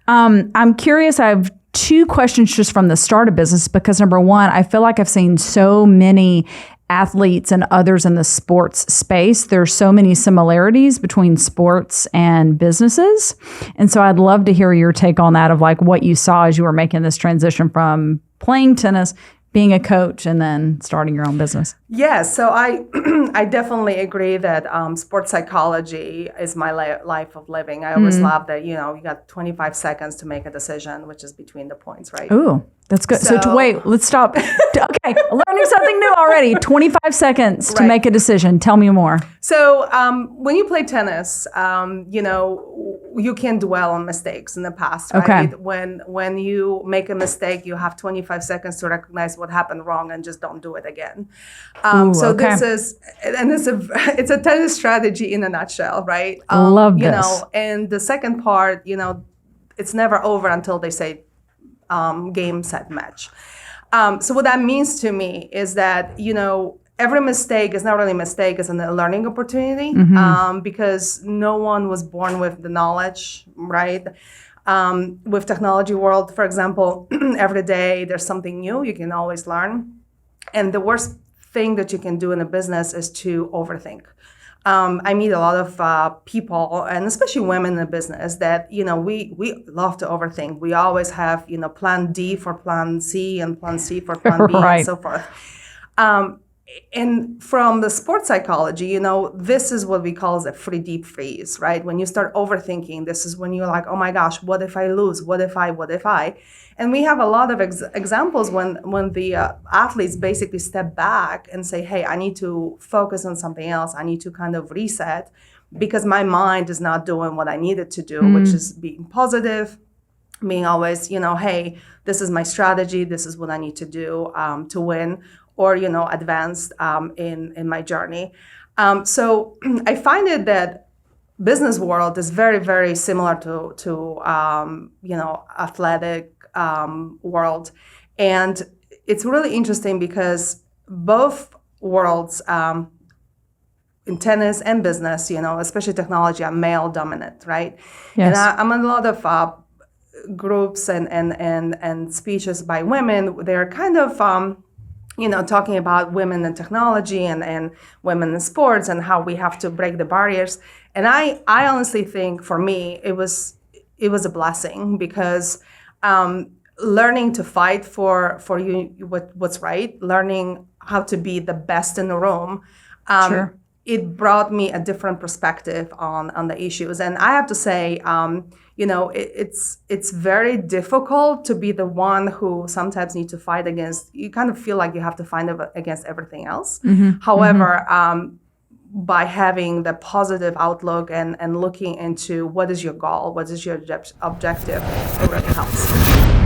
I'm curious. I have two questions just from the start of business because number one, I feel like I've seen so many athletes and others in the sports space. There's so many similarities between sports and businesses. And so I'd love to hear your take on that of like what you saw as you were making this transition from playing tennis, being a coach, and then starting your own business. Yeah, so I I definitely agree that sports psychology is my life of living. I always love that, you got 25 seconds to make a decision, which is between the points, right? Ooh, that's good. So wait, let's stop. Okay, learning something new already. 25 seconds to make a decision. Tell me more. So when you play tennis, you can dwell on mistakes in the past, right? Okay. When you make a mistake, you have 25 seconds to recognize what happened wrong and just don't do it again. It's a tennis strategy in a nutshell, right? Love this. And the second part, it's never over until they say game, set, match. So what that means to me is that, every mistake is not really a mistake, it's a learning opportunity because no one was born with the knowledge, right? With technology world, for example, every day there's something new, you can always learn. And the worst thing that you can do in a business is to overthink. I meet a lot of people, and especially women in the business, that we love to overthink. We always have plan D for plan C and plan C for plan B and so forth. And from the sports psychology, this is what we call the deep freeze, right? When you start overthinking, this is when you're like, oh my gosh, what if I lose? What if I? And we have a lot of examples when the athletes basically step back and say, hey, I need to focus on something else. I need to kind of reset because my mind is not doing what I needed to do, which is being positive, being always, hey, this is my strategy. This is what I need to do to win or, advance in my journey. So I find it that business world is very, very similar to athletic world. And it's really interesting because both worlds in tennis and business, especially technology, are male dominant, right? Yes. And I'm in a lot of groups and speeches by women. They're kind of talking about women in technology and women in sports and how we have to break the barriers. And I honestly think for me, it was a blessing because learning to fight for what's right, learning how to be the best in the room, it brought me a different perspective on the issues. And I have to say, it's very difficult to be the one who sometimes need to fight against. You kind of feel like you have to fight against everything else. However, by having the positive outlook and looking into what is your goal, what is your objective, it really helps.